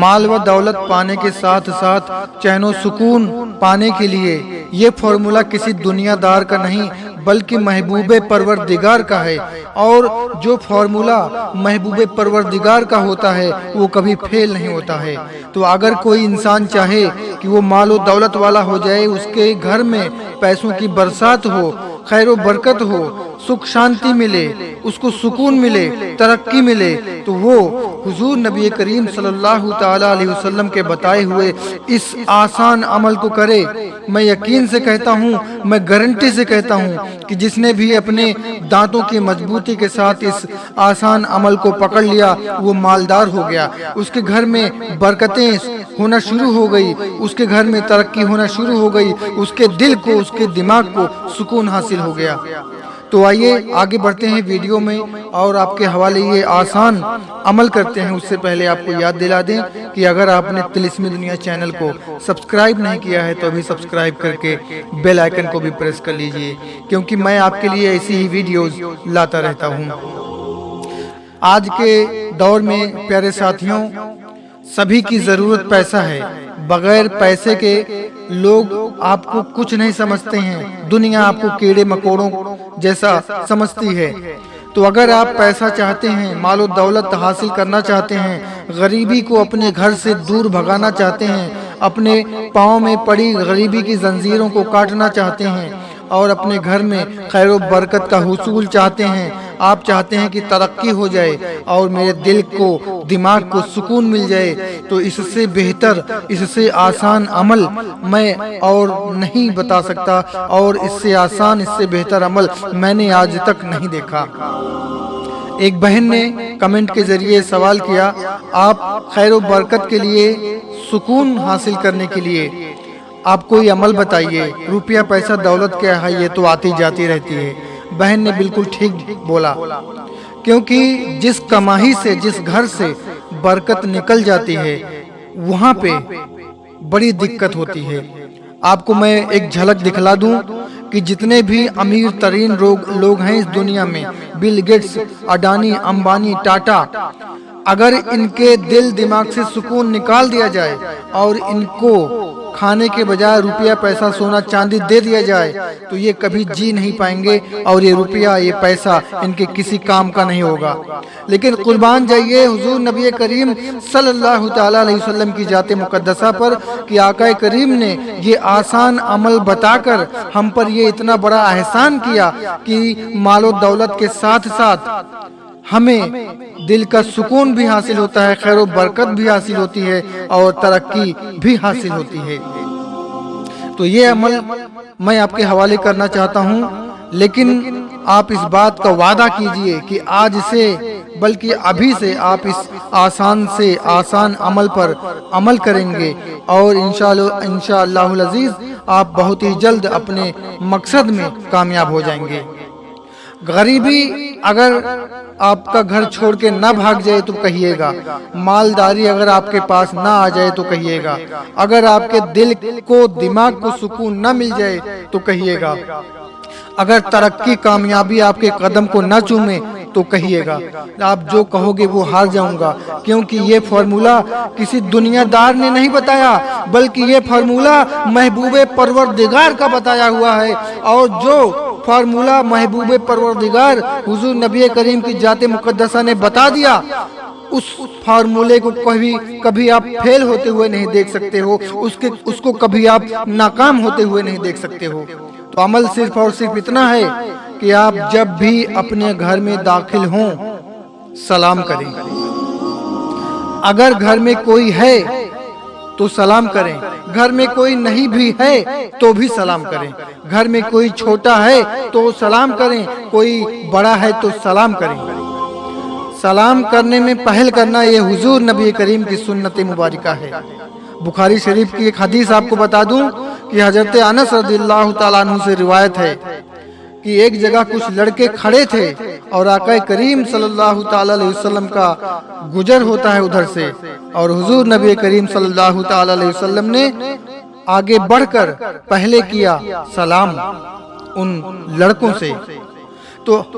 مال و دولت پانے کے ساتھ ساتھ چین و سکون پانے کے لیے یہ فارمولا کسی دنیا دار کا نہیں بلکہ محبوب پروردگار کا ہے، اور جو فارمولا محبوب پروردگار کا ہوتا ہے وہ کبھی فیل نہیں ہوتا ہے۔ تو اگر کوئی انسان چاہے کہ وہ مال و دولت والا ہو جائے، اس کے گھر میں پیسوں کی برسات ہو، خیر و برکت ہو، سکھ شانتی ملے، اس کو سکون ملے، ترقی ملے، تو وہ حضور نبی کریم صلی اللہ تعالی علیہ وسلم کے بتائے ہوئے اس آسان عمل کو کرے۔ میں یقین سے کہتا ہوں، میں گارنٹی سے کہتا ہوں کہ جس نے بھی اپنے دانتوں کی مضبوطی کے ساتھ اس آسان عمل کو پکڑ لیا وہ مالدار ہو گیا، اس کے گھر میں برکتیں ہونا شروع ہو گئی، اس کے گھر میں ترقی ہونا شروع ہو گئی، اس کے دل کو، اس کے دماغ کو سکون حاصل ہو گیا۔ تو آئیے آگے بڑھتے ہیں ویڈیو میں اور آپ کے حوالے یہ آسان عمل کرتے ہیں۔ اس سے پہلے آپ کو یاد دلا دیں کہ اگر آپ نے طلسمی دنیا چینل کو سبسکرائب نہیں کیا ہے تو ابھی سبسکرائب کر کے بیل آئیکن کو بھی پریس کر لیجئے، کیونکہ میں آپ کے لیے ایسی ہی ویڈیوز لاتا رہتا ہوں۔ آج کے دور میں پیارے ساتھیوں، سبھی کی ضرورت پیسہ ہے، بغیر پیسے کے لوگ آپ کو کچھ نہیں سمجھتے ہیں، دنیا آپ کو کیڑے مکوڑوں جیسا سمجھتی ہے۔ تو اگر آپ پیسہ چاہتے ہیں، مال و دولت حاصل کرنا چاہتے ہیں، غریبی کو اپنے گھر سے دور بھگانا چاہتے ہیں، اپنے پاؤں میں پڑی غریبی کی زنجیروں کو کاٹنا چاہتے ہیں اور اپنے گھر میں خیر و برکت کا حصول چاہتے ہیں، آپ چاہتے ہیں کہ ترقی ہو جائے اور میرے دل کو، دماغ کو سکون مل جائے، تو اس سے بہتر، اس سے آسان عمل میں اور نہیں بتا سکتا، اور اس سے آسان، اس سے بہتر عمل میں نے آج تک نہیں دیکھا۔ ایک بہن نے کمنٹ کے ذریعے سوال کیا، آپ خیر و برکت کے لیے، سکون حاصل کرنے کے لیے آپ کوئی عمل بتائیے، روپیہ پیسہ دولت کیا ہے، یہ تو آتی جاتی رہتی ہے۔ بہن نے بالکل ٹھیک بولا، کیونکہ جس کمائی سے، جس گھر سے برکت نکل جاتی ہے وہاں پہ بڑی دقت ہوتی ہے۔ آپ کو میں ایک جھلک دکھلا دوں کہ جتنے بھی امیر ترین لوگ ہیں اس دنیا میں، بل گیٹس، اڈانی، امبانی، ٹاٹا، اگر ان کے دل دماغ سے سکون نکال دیا جائے اور ان کو کھانے کے بجائے روپیہ پیسہ سونا چاندی دے دیا جائے تو یہ کبھی جی نہیں پائیں گے، اور یہ روپیہ، یہ پیسہ ان کے کسی کام کا نہیں ہوگا۔ لیکن قربان جائیے حضور نبی کریم صلی اللہ تعالی علیہ وسلم کی ذات مقدسہ پر کہ آقا کریم نے یہ آسان عمل بتا کر ہم پر یہ اتنا بڑا احسان کیا کہ مال و دولت کے ساتھ ساتھ ہمیں دل کا سکون بھی حاصل ہوتا ہے، خیر و برکت بھی حاصل ہوتی ہے اور ترقی بھی حاصل ہوتی ہے۔ تو یہ عمل میں آپ کے حوالے کرنا چاہتا ہوں، لیکن آپ اس بات کا وعدہ کیجئے کہ آج سے، بلکہ ابھی سے آپ اس آسان سے آسان عمل پر عمل کریں گے، اور انشاءاللہ العزیز آپ بہت ہی جلد اپنے مقصد میں کامیاب ہو جائیں گے۔ غریبی اگر آپ کا گھر چھوڑ کے نہ بھاگ جائے تو کہیے گا، مالداری اگر آپ کے پاس نہ آ جائے تو کہیے گا، اگر آپ کے دل کو، دماغ کو سکون نہ مل جائے تو کہیے گا، اگر ترقی، کامیابی آپ کے قدم کو نہ چومے تو کہیے گا۔ آپ جو کہو گے وہ ہار جاؤں گا، کیونکہ یہ فارمولا کسی دنیا دار نے نہیں بتایا بلکہ یہ فارمولا محبوب پروردگار کا بتایا ہوا ہے، اور جو فارمولا محبوب پروردگار حضور نبی کریم کی ذات مقدسہ نے بتا دیا، اس فارمولے کو کبھی آپ فیل ہوتے ہوئے نہیں دیکھ سکتے ہو، اس کو کبھی آپ ناکام ہوتے ہوئے نہیں دیکھ سکتے ہو۔ تو عمل صرف اور صرف اتنا ہے کہ آپ جب بھی اپنے گھر میں داخل ہوں سلام کریں، اگر گھر میں کوئی ہے تو سلام کریں، گھر میں کوئی نہیں بھی ہے تو بھی سلام کریں، گھر میں کوئی چھوٹا ہے تو سلام کریں، کوئی بڑا ہے تو سلام کریں۔ سلام کرنے میں پہل کرنا یہ حضور نبی کریم کی سنت مبارکہ ہے۔ بخاری شریف کی ایک حدیث آپ کو بتا دوں کہ حضرت انس رضی اللہ تعالیٰ عنہ سے روایت ہے کہ ایک جگہ کچھ لڑکے کھڑے تھے اور آقا کریم صلی اللہ تعالیٰ علیہ وسلم کا گزر ہوتا ہے ادھر سے، اور حضور نبی کریم صلی اللہ تعالیٰ علیہ وسلم نے آگے بڑھ کر پہلے کیا سلام ان لڑکوں سے۔ تو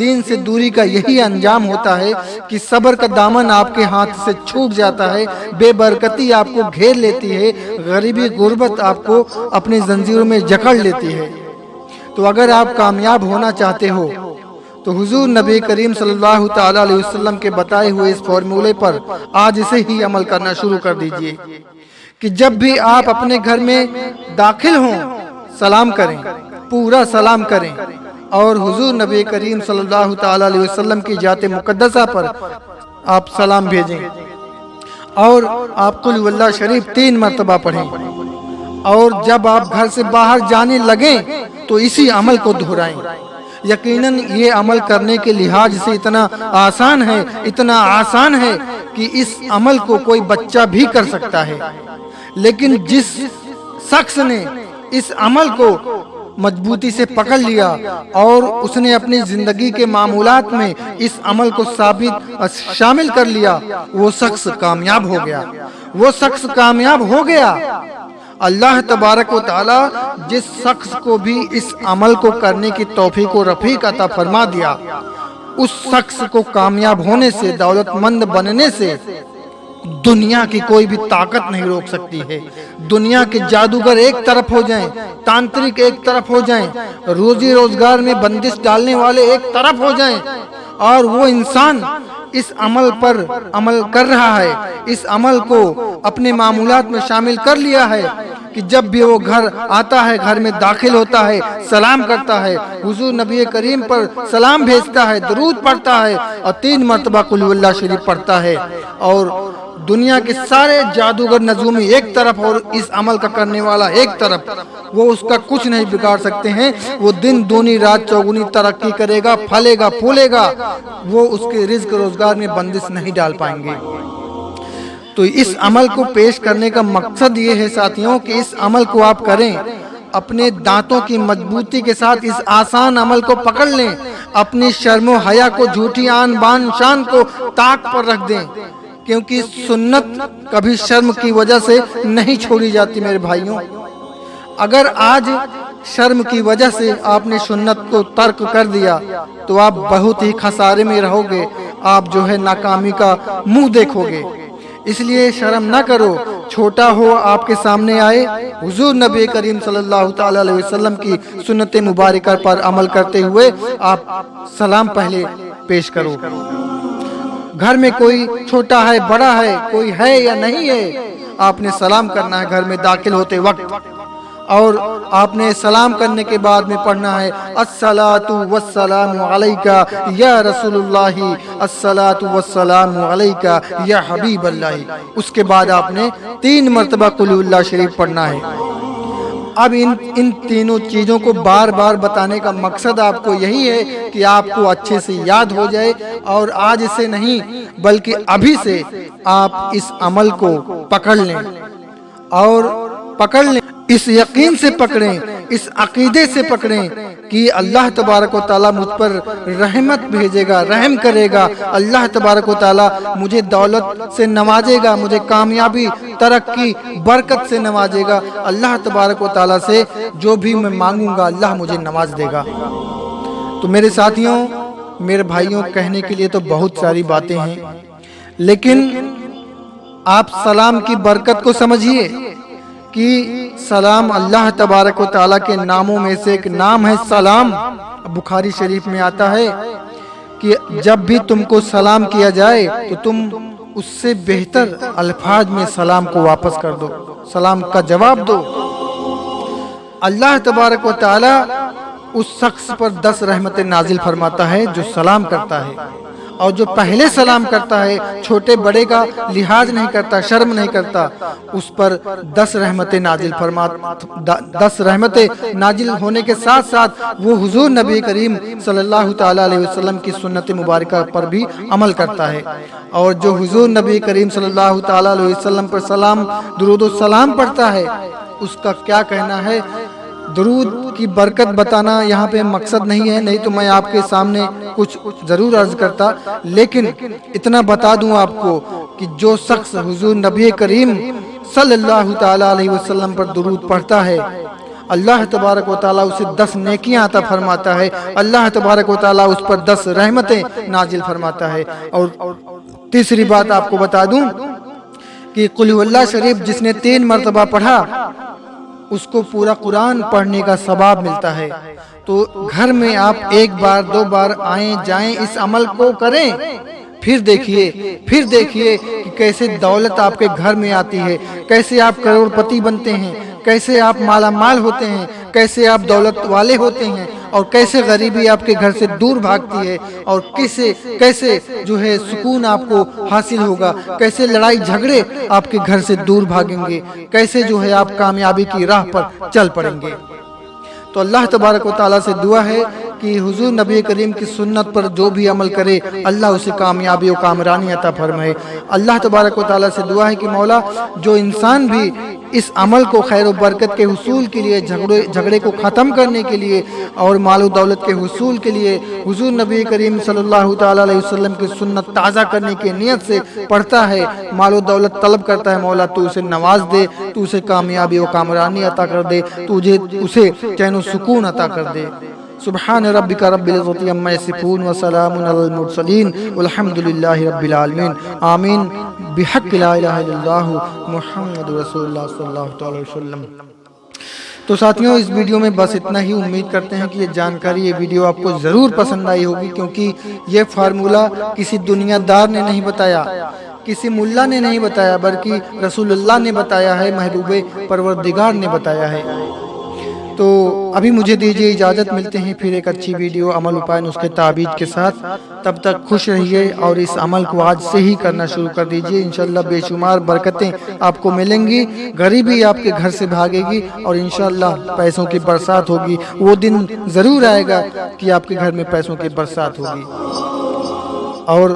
دین سے دوری کا یہی انجام ہوتا ہے کہ صبر کا دامن آپ کے ہاتھ سے چھوٹ جاتا ہے، بے برکتی آپ کو گھیر لیتی ہے، غریبی غربت آپ کو اپنی زنجیروں میں جکڑ لیتی ہے۔ تو اگر آپ کامیاب ہونا چاہتے ہو تو حضور نبی کریم صلی اللہ تعالی علیہ وسلم کے بتائے ہوئے اس فارمولے پر آج سے ہی عمل کرنا شروع کر دیجئے کہ جب بھی آپ اپنے گھر میں داخل ہوں سلام کریں، پورا سلام کریں، اور حضور نبی کریم صلی اللہ تعالی علیہ وسلم کی ذات مقدسہ پر آپ سلام بھیجیں، اور آپ قل واللہ شریف 3 مرتبہ پڑھیں، اور جب آپ گھر سے باہر جانے لگیں تو اسی عمل کو دہرائیں۔ یقیناً یہ عمل کرنے کے لحاظ سے اتنا آسان ہے کہ اس عمل کو کوئی بچہ بھی کر سکتا ہے، لیکن جس شخص نے اس عمل کو مضبوطی سے پکڑ لیا اور اس نے اپنی زندگی کے معمولات میں اس عمل کو شامل کر لیا، وہ شخص کامیاب ہو گیا، وہ شخص کامیاب ہو گیا۔ اللہ تبارک و تعالی جس شخص کو بھی اس عمل کو کرنے کی توفیق و رفیق عطا فرما دیا، اس شخص کو کامیاب ہونے سے، دولت مند بننے سے دنیا کی کوئی بھی طاقت نہیں روک سکتی ہے۔ دنیا کے جادوگر ایک طرف ہو جائیں، تانترک ایک طرف ہو جائیں، روزی روزگار میں بندش ڈالنے والے ایک طرف ہو جائیں، اور وہ انسان اس عمل پر عمل کر رہا ہے، اس عمل کو اپنے معمولات میں شامل کر لیا ہے کہ جب بھی وہ گھر آتا ہے، گھر میں داخل ہوتا ہے، سلام کرتا ہے، حضور نبی کریم پر سلام بھیجتا ہے، درود پڑھتا ہے، اور 3 مرتبہ قل واللہ شریف پڑھتا ہے، اور دنیا کے سارے جادوگر نجومی ایک طرف اور اس عمل کا کرنے والا ایک طرف، وہ اس کا کچھ نہیں بگاڑ سکتے ہیں۔ وہ دن دونی رات چوگنی ترقی کرے گا، پھلے گا، پھولے گا، وہ اس کے رزق روزگار میں بندش نہیں ڈال پائیں گے۔ تو اس عمل کو پیش کرنے کا مقصد یہ ہے ساتھیوں کہ اس عمل کو آپ کریں، اپنے دانتوں کی مضبوطی کے ساتھ اس آسان عمل کو پکڑ لیں، اپنی شرم و حیا کو، جھوٹی آن بان شان کو طاق پر رکھ دیں، کیونکہ سنت کبھی شرم کی وجہ سے نہیں چھوڑی جاتی میرے بھائیوں۔ اگر آج شرم کی وجہ سے آپ نے سنت کو ترک کر دیا تو آپ بہت ہی خسارے میں رہو گے، آپ جو ہے ناکامی کا منہ دیکھو گے۔ اس لیے شرم نہ کرو، چھوٹا ہو آپ کے سامنے آئے، حضور نبی کریم صلی اللہ تعالی علیہ وسلم کی سنت مبارکہ پر عمل کرتے ہوئے آپ سلام پہلے پیش کرو۔ گھر میں کوئی چھوٹا ہے، بڑا ہے، کوئی ہے یا نہیں ہے، آپ نے سلام کرنا ہے گھر میں داخل ہوتے وقت، اور آپ نے سلام کرنے کے بعد میں پڑھنا ہے الصلاۃ والسلام علیکہ یا رسول اللہ، الصلاۃ والسلام علیکہ یا حبیب اللہ۔ اس کے بعد آپ نے 3 مرتبہ قل اللہ شریف پڑھنا ہے۔ اب ان تینوں چیزوں کو بار بار بتانے کا مقصد آپ کو یہی ہے کہ آپ کو اچھے سے یاد ہو جائے، اور آج سے نہیں بلکہ ابھی سے آپ اس عمل کو پکڑ لیں، اور پکڑ لیں، اس یقین سے پکڑیں، اس عقیدے سے پکڑیں کہ اللہ تبارک و تعالیٰ مجھ پر رحمت بھیجے گا، رحم کرے گا، اللہ تبارک و تعالیٰ مجھے دولت سے نوازے گا، مجھے کامیابی، ترقی، برکت سے نوازے گا، اللہ تبارک و تعالیٰ سے جو بھی میں مانگوں گا اللہ مجھے نواز دے گا۔ تو میرے ساتھیوں، میرے بھائیوں، کہنے کے لیے تو بہت ساری باتیں ہیں، لیکن آپ سلام کی برکت کو سمجھیے کہ سلام اللہ تبارک و تعالیٰ کے ناموں میں سے ایک نام ہے سلام۔ بخاری شریف میں آتا ہے کہ جب بھی تم کو سلام کیا جائے تو تم اس سے بہتر الفاظ میں سلام کو واپس کر دو، سلام کا جواب دو۔ اللہ تبارک و تعالیٰ اس شخص پر 10 رحمتیں نازل فرماتا ہے جو سلام کرتا ہے، اور جو پہلے سلام کرتا ہے، چھوٹے بڑے کا لحاظ نہیں کرتا، شرم نہیں کرتا، اس پر 10 رحمتیں نازل 10 رحمتیں نازل ہونے کے ساتھ ساتھ وہ حضور نبی کریم صلی اللہ تعالی علیہ وسلم کی سنت مبارکہ پر بھی عمل کرتا ہے، اور جو حضور نبی کریم صلی اللہ تعالی علیہ وسلم پر سلام، درود و سلام پڑھتا ہے، اس کا کیا کہنا ہے۔ درود کی برکت بتانا یہاں پہ مقصد نہیں ہے، نہیں تو میں آپ کے سامنے کچھ ضرور عرض کرتا، لیکن اتنا بتا دوں آپ کو کہ جو شخص حضور نبی کریم صلی اللہ تعالی علیہ وسلم پر درود پڑھتا ہے اللہ تبارک و تعالیٰ اسے 10 نیکیاں عطا فرماتا ہے، اللہ تبارک و تعالیٰ اس پر 10 رحمتیں نازل فرماتا ہے۔ اور تیسری بات آپ کو بتا دوں کہ قل هو اللہ شریف جس نے 3 مرتبہ پڑھا اس کو پورا قرآن پڑھنے کا ثواب ملتا ہے۔ تو گھر میں آپ 1 بار 2 بار آئیں جائیں، اس عمل کو کریں، پھر دیکھیے کہ کیسے دولت آپ کے گھر میں آتی ہے، کیسے آپ کروڑ پتی بنتے ہیں، کیسے آپ مالا مال ہوتے ہیں، کیسے آپ دولت والے ہوتے ہیں، اور کیسے غریبی آپ کے گھر سے دور بھاگتی ہے، اور کیسے جو ہے سکون آپ کو حاصل ہوگا، کیسے لڑائی جھگڑے آپ کے گھر سے دور بھاگیں گے، کیسے جو ہے آپ کامیابی کی راہ پر چل پڑیں گے۔ تو اللہ تبارک و تعالیٰ سے دعا ہے کہ حضور نبی کریم کی سنت پر جو بھی عمل کرے اللہ اسے کامیابی و کامرانی عطا فرمائے۔ اللہ تبارک و تعالیٰ سے دعا ہے کہ مولا جو انسان بھی اس عمل کو خیر و برکت کے حصول کے لیے، جھگڑے کو ختم کرنے کے لیے اور مال و دولت کے حصول کے لیے حضور نبی کریم صلی اللہ تعالیٰ علیہ وسلم کی سنت تازہ کرنے کی نیت سے پڑھتا ہے، مال و دولت طلب کرتا ہے، مولا تو اسے نواز دے، تو اسے کامیابی و کامرانی عطا کر دے، اسے چین و سکون عطا کر دے۔ سبحان ربک رب العزت عما یصفون وسلام علی المرسلین والحمد للہ رب العالمین، آمین بحق لا الہ الا اللہ محمد رسول اللہ صلی اللہ علیہ وسلم۔ تو ساتھیوں اس ویڈیو میں بس اتنا ہی، امید کرتے ہیں کہ یہ جانکاری، یہ ویڈیو آپ کو ضرور پسند آئی ہوگی، کیونکہ یہ فارمولہ کسی دنیا دار نے نہیں بتایا، کسی ملا نے نہیں بتایا، بلکہ رسول اللہ نے بتایا ہے، محبوب پروردگار نے بتایا ہے۔ تو ابھی مجھے دیجیے اجازت، ملتے ہیں پھر ایک اچھی ویڈیو عمل اپائے نسخے تعبیر کے ساتھ۔ تب تک خوش رہیے اور اس عمل کو آج سے ہی کرنا شروع کر دیجیے، انشاءاللہ بے شمار برکتیں آپ کو ملیں گی، غریبی آپ کے گھر سے بھاگے گی، اور انشاءاللہ پیسوں کی برسات ہوگی۔ وہ دن ضرور آئے گا کہ آپ کے گھر میں پیسوں کی برسات ہوگی۔ اور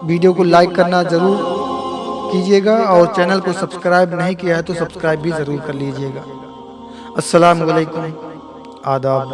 ویڈیو کو لائک کرنا ضرور کیجیے گا، اور چینل کو سبسکرائب نہیں کیا ہے تو سبسکرائب بھی ضرور کر لیجیے گا۔ السلام علیکم، آداب۔